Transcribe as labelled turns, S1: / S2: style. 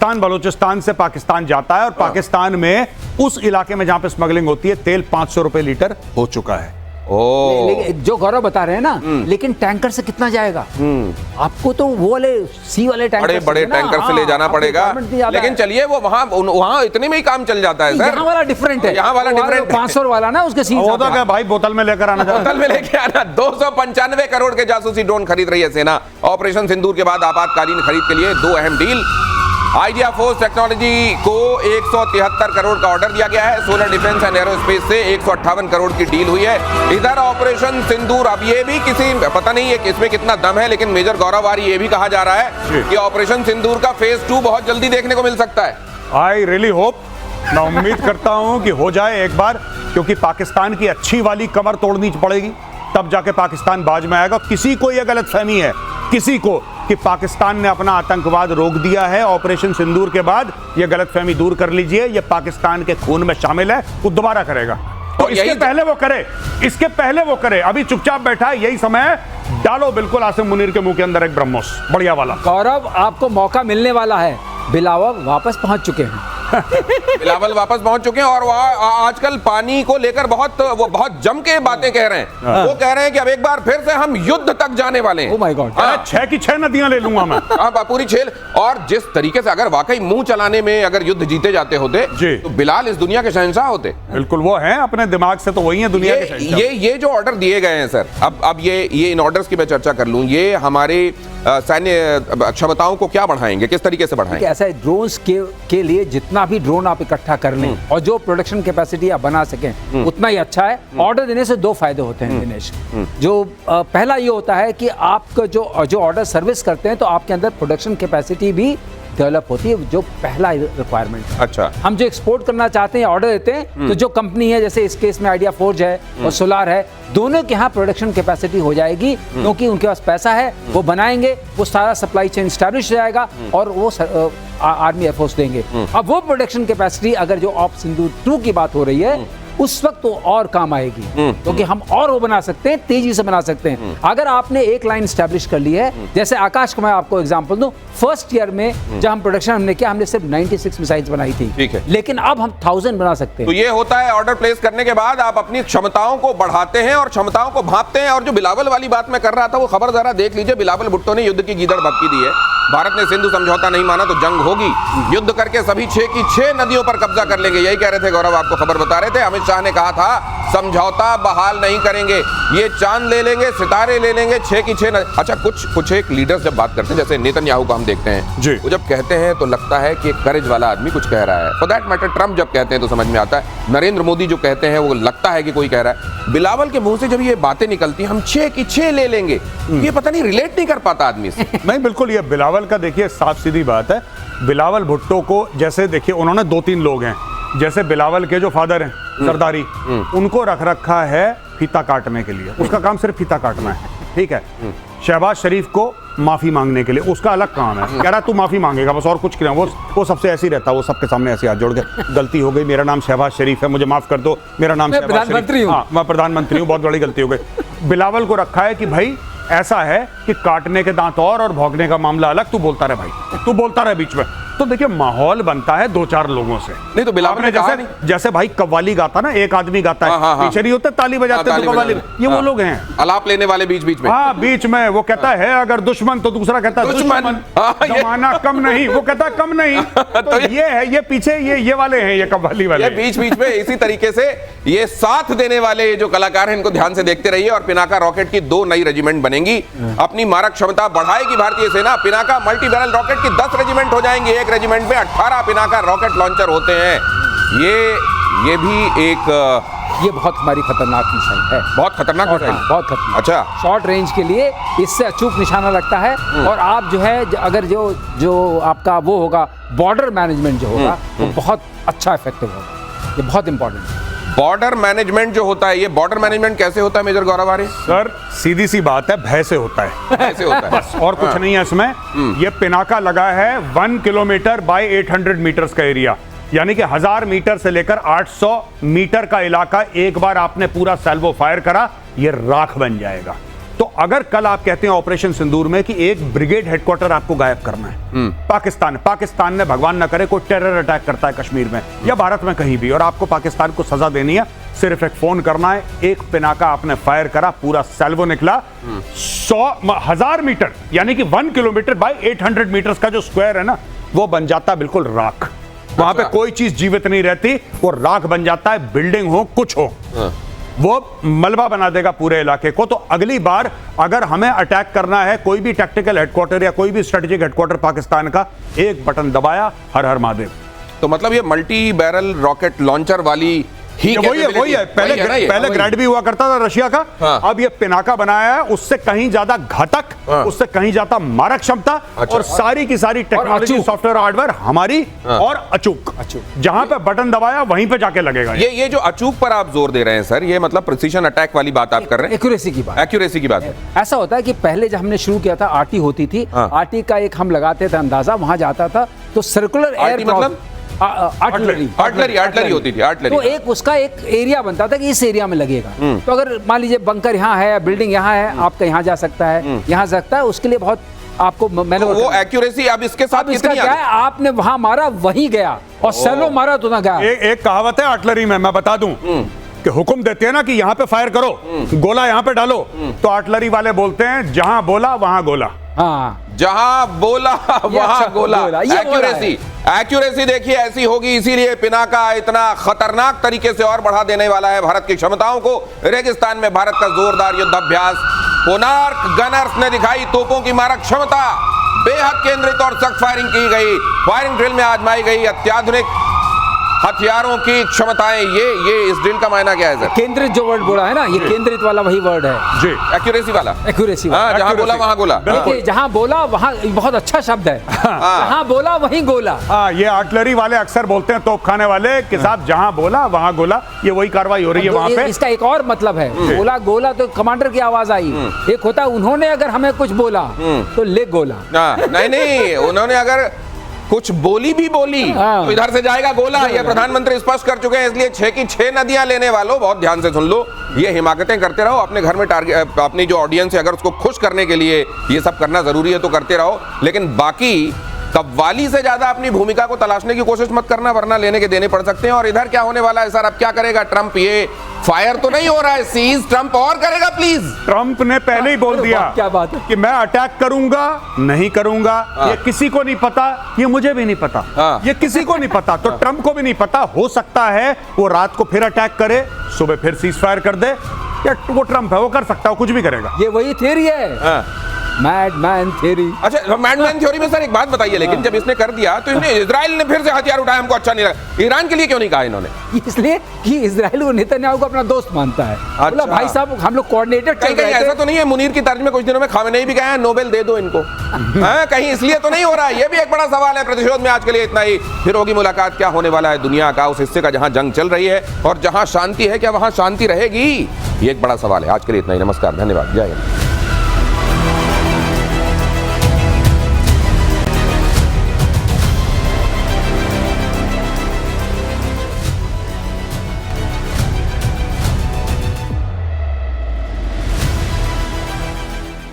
S1: बलूचिस्तान, बलूचिस्तान से पाकिस्तान जाता है और पाकिस्तान में उस इलाके में जहां पे स्मगलिंग होती है तेल 500 रुपए लीटर हो चुका है।
S2: जो गौरव बता रहे हैं ना, लेकिन टैंकर से कितना जाएगा? आपको तो वो वाले सी वाले टैंकर,
S3: बड़े बड़े टैंकर से ले जाना पड़ेगा। लेकिन चलिए वो वहाँ इतने में ही काम चल जाता है सर।
S2: यहाँ वाला डिफरेंट है,
S3: यहाँ वाला डिफरेंट
S2: 500 वाला ना, उसके सी
S1: वो तो क्या भाई, बोतल में लेकर आना,
S3: बोतल में लेके आना। 295 करोड़ के जासूसी ड्रोन खरीद रही है सेना। ऑपरेशन सिंदूर के बाद आपातकालीन खरीद के लिए 2 अहम डील। आइडिया फोर्स टेक्नोलॉजी को 173 करोड़ का ऑर्डर दिया गया है। सोलर डिफेंस एंड एरोस्पेस से 158 करोड़ की डील हुई है। इधर ऑपरेशन सिंदूर, अब ये भी किसी पता नहीं है इसमें कितना दम है, लेकिन मेजर गौरव ये भी कहा जा रहा है कि ऑपरेशन सिंदूर का फेज 2 बहुत जल्दी देखने को मिल सकता है।
S1: आई रियली होप, मैं उम्मीद करता हूं कि हो जाए एक बार, क्योंकि पाकिस्तान की अच्छी वाली कमर तोड़नी पड़ेगी, तब जाके पाकिस्तान बाज में आएगा। किसी को यह गलतफहमी है, किसी को, कि पाकिस्तान ने अपना आतंकवाद रोक दिया है ऑपरेशन सिंदूर के बाद, यह गलतफहमी दूर कर लीजिए। यह पाकिस्तान के खून में शामिल है, वो दोबारा करेगा। तो इसके पहले वो करे, इसके पहले वो करे। अभी चुपचाप बैठा है, यही समय है। डालो बिल्कुल आसिम मुनीर के मुंह के अंदर एक ब्रह्मोस बढ़िया वाला।
S2: गौरव, आपको मौका मिलने वाला है। बिलावल वापस पहुंच चुके हैं।
S3: बिलावल वापस पहुंच चुके हैं और आजकल पानी को लेकर वो बहुत जम के बातें कह रहे हैं। वो कह रहे हैं कि अब एक बार फिर से हम युद्ध तक जाने वाले हैं।
S2: ओह माय गॉड,
S1: 6 की 6 नदियां ले लूंगा मैं।
S3: पूरी 6। और जिस तरीके से अगर वाकई मुंह चलाने में अगर युद्ध जीते जाते होते तो बिलाल इस दुनिया के शहंशाह होते।
S1: बिल्कुल, वो हैं अपने दिमाग से, तो वही है दुनिया के शहंशाह।
S3: ये जो ऑर्डर दिए गए हैं सर, अब ये इन ऑर्डर्स की मैं चर्चा कर लूं, ये हमारे सैन्य क्षमताओं को क्या बढ़ाएंगे, किस तरीके से बढ़ाएंगे?
S2: ऐसा है, ड्रोन्स के लिए जितना भी ड्रोन आप इकट्ठा कर लें और जो प्रोडक्शन कैपेसिटी आप बना सकें उतना ही अच्छा है। ऑर्डर देने से 2 फायदे होते हैं दिनेश। जो पहला ये होता है कि आप जो ऑर्डर सर्विस करते हैं तो आपके अंदर प्रोडक्शन कैपेसिटी भी डेवलप होती है, जो पहला रिक्वायरमेंट है।
S3: अच्छा, हम
S2: जो एक्सपोर्ट करना चाहते हैं, ऑर्डर देते हैं, तो जो कंपनी है, जैसे इस केस में आइडिया फोर्ज है और सोलार है, दोनों के यहाँ प्रोडक्शन कैपेसिटी हो जाएगी, क्योंकि उनके पास पैसा है, वो बनाएंगे, वो सारा सप्लाई चेन स्टैब्लिश हो जाएगा और वो आर्मी एयरफोर्स देंगे। अब वो प्रोडक्शन कैपेसिटी, अगर जो ऑप सिंदूर 2 की बात हो रही है, उस वक्त तो और काम आएगी, क्योंकि हम और वो बना सकते हैं, तेजी से बना सकते हैं। अगर आपने एक लाइन स्टैब्लिश कर ली है, जैसे आकाश को मैं आपको एग्जांपल दूं, फर्स्ट ईयर में जब हम प्रोडक्शन हमने किया, हमने सिर्फ 96 मिसाइल्स बनाई थी, ठीक है, लेकिन अब हम 1000 बना सकते हैं।
S3: तो ये होता है, ऑर्डर प्लेस करने के बाद आप अपनी क्षमताओं को बढ़ाते हैं और क्षमताओं को भांपते हैं। और जो बिलावल वाली बात मैं कर रहा था, वो खबर जरा देख लीजिए। बिलावल भुट्टो ने युद्ध की गीदड़ भभकी दी है। भारत ने सिंधु समझौता नहीं माना तो जंग होगी, युद्ध करके सभी 6 की 6 नदियों पर कब्जा कर लेंगे, यही कह रहे थे गौरव, आपको खबर बता रहे थे। अमित शाह ने कहा था समझौता बहाल नहीं करेंगे, ये चांद ले लेंगे, सितारे ले लेंगे, 6 की 6 नदी। अच्छा, कुछ एक लीडर्स जब बात करते हैं, जैसे नेतन्याहू को हम देखते हैं जी, वो जब कहते हैं तो लगता है कि एक करेज वाला आदमी कुछ कह रहा है। फॉर दैट मैटर ट्रंप जब कहते हैं तो समझ में आता है, नरेंद्र मोदी जो कहते हैं वो लगता है कि कोई कह रहा है। बिलावल के मुंह से जब ये बातें निकलती हैं, हम 6 की 6 ले लेंगे, ये पता नहीं रिलेट नहीं कर पाता आदमी से।
S1: नहीं, बिल्कुल, ये बिलावल का देखिए साफ सीधी बात है। बिलावल भुट्टो को जैसे देखिए, उन्होंने 2-3 लोग हैं, जैसे बिलावल के जो फादर हैं सरदारी, उनको रख रखा है फीता काटने के लिए, उसका काम सिर्फ फीता काटना है, ठीक है। शहबाज शरीफ को माफी मांगने के लिए, उसका अलग काम है, कह रहा तू माफी मांगेगा बस, और कुछ नहीं। वो सबसे ऐसे ही रहता है, वो सबके सामने ऐसे हाथ जोड़ के, गलती हो गई, मेरा नाम शहबाज शरीफ है, मुझे माफ कर दो, मेरा नाम शहबाज शरीफ, हाँ मैं प्रधानमंत्री हूँ, बहुत बड़ी गलती हो गई। बिलावल को रखा है कि भाई ऐसा है कि काटने के दांत और भौंकने का मामला अलग, तू बोलता रहे भाई, तू बोलता रहे बीच में। तो देखिए, माहौल बनता है 2-4 लोगों से।
S3: नहीं तो बिलावल ने
S1: जैसे भाई कव्वाली गाता ना, एक आदमी गाता है, पीछे नहीं होते ताली बजाते हैं, तो कव्वाली, ये वो लोग हैं,
S3: आलाप लेने वाले बीच में।
S1: हाँ, बीच में वो कहता है अगर दुश्मन, तो दूसरा कहता है दुश्मन, जमाना कम नहीं, वो कहता है कम नहीं। तो ये है, ये पीछे ये वाले हैं, ये कव्वाली वाले,
S3: बीच में इसी तरीके से ये साथ देने वाले जो कलाकार हैं, इनको ध्यान से देखते रहिए। और पिनाका रॉकेट की 2 नई रेजिमेंट बनेंगी, अपनी मारक क्षमता बढ़ाएगी भारतीय सेना। पिनाका मल्टी बैरल रॉकेट की 10 रेजिमेंट हो जाएंगी, एक रेजिमेंट में 18 पिनाका रॉकेट लॉन्चर होते हैं। ये भी एक,
S2: ये बहुत हमारी खतरनाक मिसाइल है,
S3: बहुत खतरनाक मिसाइल,
S2: बहुत खतरनाक।
S3: अच्छा,
S2: शॉर्ट रेंज के लिए इससे अचूक निशाना लगता है। और आप जो है, अगर जो आपका वो होगा बॉर्डर मैनेजमेंट जो होगा, वो बहुत अच्छा इफेक्टिव होगा। ये बहुत इंपॉर्टेंट है।
S3: बॉर्डर मैनेजमेंट जो होता है, ये बॉर्डर मैनेजमेंट कैसे होता है मेजर गौरव आर्य?
S1: सर सीधी सी बात है, भय से होता है,
S3: ऐसे होता है
S1: बस, और कुछ नहीं है इसमें। ये पिनाका लगा है 1 किलोमीटर बाय 800 मीटर्स का एरिया, यानी कि 1000 मीटर से लेकर 800 मीटर का इलाका एक बार आपने पूरा सैल्वो फायर करा, ये राख बन जाएगा। तो अगर कल आप कहते हैं ऑपरेशन सिंदूर में कि एक ब्रिगेड हेडक्वार्टर आपको गायब करना है, पाकिस्तान ने भगवान न करे कोई टेरर अटैक करता है कश्मीर में या भारत में कहीं भी, और आपको पाकिस्तान को सजा देनी है, सिर्फ एक फोन करना है, एक पिनाका आपने फायर करा, पूरा सैल्वो निकला, 1,000 मीटर यानी कि 1 किलोमीटर बाय 800 मीटर्स का जो स्क्वायर है ना, वो बन जाता बिल्कुल राख। वहां पे कोई चीज जीवित नहीं रहती, वो राख बन जाता है, बिल्डिंग हो कुछ हो, वो मलबा बना देगा पूरे इलाके को। तो अगली बार अगर हमें अटैक करना है कोई भी टैक्टिकल हेडक्वार्टर या कोई भी स्ट्रेटेजिक हेडक्वार्टर पाकिस्तान का, एक बटन दबाया, हर हर महादेव।
S3: तो मतलब ये मल्टी बैरल रॉकेट लॉन्चर वाली ही
S1: वही है। पहले ग्रैड भी हुआ करता था रशिया का,
S3: हाँ।
S1: अब ये पिनाका बनाया है, उससे कहीं ज्यादा घातक,
S3: हाँ।
S1: उससे कहीं ज्यादा मारक क्षमता,
S3: अच्छा।
S1: और सारी की सारी टेक्नोलॉजी, सॉफ्टवेयर, हार्डवेयर हमारी,
S3: हाँ।
S1: और अचूक जहां पे बटन दबाया वहीं पे जाके लगेगा।
S3: ये जो अचूक पर आप जोर दे रहे हैं सर, ये मतलब प्रिसीजन अटैक वाली बात आप कर रहे हैं,
S2: एक्यूरेसी की बात,
S3: एक्यूरेसी की बात है।
S2: ऐसा होता है कि पहले जब हमने शुरू किया था आरटी होती थी,
S3: हाँ।
S2: आरटी का एक हम लगाते थे अंदाजा, वहां जाता था तो सर्कुलर एयर
S3: मतलब आर्टिलरी होती थी, आर्टिलरी।
S2: तो एक उसका एक एरिया बनता था कि इस एरिया में लगेगा, तो अगर मान लीजिए बंकर यहाँ है, बिल्डिंग यहाँ है, आपका यहाँ जा सकता है, यहाँ सकता है, उसके लिए बहुत आपको मैंने
S3: वो एक्यूरेसी अब इसके साथ
S2: इसका
S3: कितनी
S2: क्या है, आपने वहां मारा वहीं गया, और सैलो मारा तो ना गया।
S1: एक कहावत है आर्टिलरी में, मैं बता दूं कि हुक्म देते हैं ना कि यहाँ पे फायर करो, गोला यहाँ पे डालो, तो आर्टिलरी वाले बोलते हैं जहां बोला वहां गोला।
S2: हाँ,
S3: जहां बोला वहां
S2: अच्छा
S3: गोला।
S2: ये
S3: एक्यूरेसी देखिए ऐसी होगी, इसीलिए पिनाका इतना खतरनाक तरीके से और बढ़ा देने वाला है भारत की क्षमताओं को। रेगिस्तान में भारत का जोरदार युद्धाभ्यास, कोनार्क गनर्स ने दिखाई तोपों की मारक क्षमता, बेहद केंद्रित और सख्त फायरिंग की गई, फायरिंग ड्रिल में आजमाई गई अत्याधुनिक हथियारों की क्षमताएं। ये इस ड्रिल का मायना क्या है सर?
S2: केंद्रित जो वर्ड बोला है ना, ये केंद्रित वाला वही वर्ड है
S1: जी,
S3: एक्यूरेसी वाला।
S2: एक्यूरेसी
S3: हाँ, जहां बोला वहां गोला।
S2: देखिए, जहां बोला वहां, बहुत अच्छा शब्द है, जहां बोला वहीं गोला।
S1: हाँ, ये आर्टिलरी वाले अक्सर बोलते हैं, तोपखाने वाले, कि साहब जहां बोला वहां गोला, ये वही कार्रवाई हो रही है वहां पे।
S2: इसका एक और मतलब है, बोला गोला तो कमांडर की आवाज आई, एक होता है उन्होंने अगर हमें कुछ बोला तो ले गोला।
S3: नहीं, उन्होंने अगर कुछ बोली भी बोली तो इधर से जाएगा गोला। ये प्रधानमंत्री स्पष्ट कर चुके हैं, इसलिए 6 की 6 नदियां लेने वालों बहुत ध्यान से सुन लो। ये हिमाकतें करते रहो अपने घर में, टारगेट अपनी जो ऑडियंस है अगर उसको खुश करने के लिए ये सब करना जरूरी है तो करते रहो, लेकिन बाकी कव्वाली से ज्यादा अपनी भूमिका को तलाशने की कोशिश मत करना, वरना लेने के देने पड़ सकते हैं। और इधर क्या होने वाला है सर, अब क्या करेगा ट्रंप? ये फायर तो नहीं हो रहा है, सीज ट्रंप और करेगा प्लीज।
S1: ट्रंप ने पहले ही बोल दिया
S2: क्या बात है
S1: कि मैं अटैक करूंगा, नहीं करूंगा, ये किसी को नहीं पता, ये मुझे भी नहीं पता, ये किसी को नहीं पता, तो ट्रंप को भी नहीं पता। हो सकता है वो रात को फिर अटैक करे, सुबह फिर सीज फायर कर दे, या वो ट्रंप है, वो कर सकता है, कुछ भी करेगा।
S2: ये वही थ्योरी है, मैडमैन थ्योरी।
S3: अच्छा, मैडमैन थ्योरी में सर एक बात बताइए, लेकिन जब इसने कर दिया तो इसने इजराइल ने फिर से हथियार उठाया, हमको अच्छा नहीं लगा। ईरान के लिए क्यों नहीं कहा इन्होंने?
S2: इसलिए कि इजराइल वो नेतन्याहू को अपना दोस्त मानता है। बोला भाई साहब हम लोग कोऑर्डिनेटेड चल रहे थे।
S3: ऐसा तो नहीं है मुनीर की तर्ज में कुछ दिनों में खामेनेई भी गए हैं, नोबेल दे दो इनको। कहीं इसलिए तो नहीं हो रहा है? ये भी एक बड़ा सवाल है। प्रतिशोध में आज के लिए इतना ही, फिर होगी मुलाकात। क्या होने वाला है दुनिया का उस हिस्से का जहां जंग चल रही है, और जहां शांति है क्या वहां शांति रहेगी? ये एक बड़ा सवाल है। आज के लिए इतना ही, नमस्कार, धन्यवाद, जय हिंद।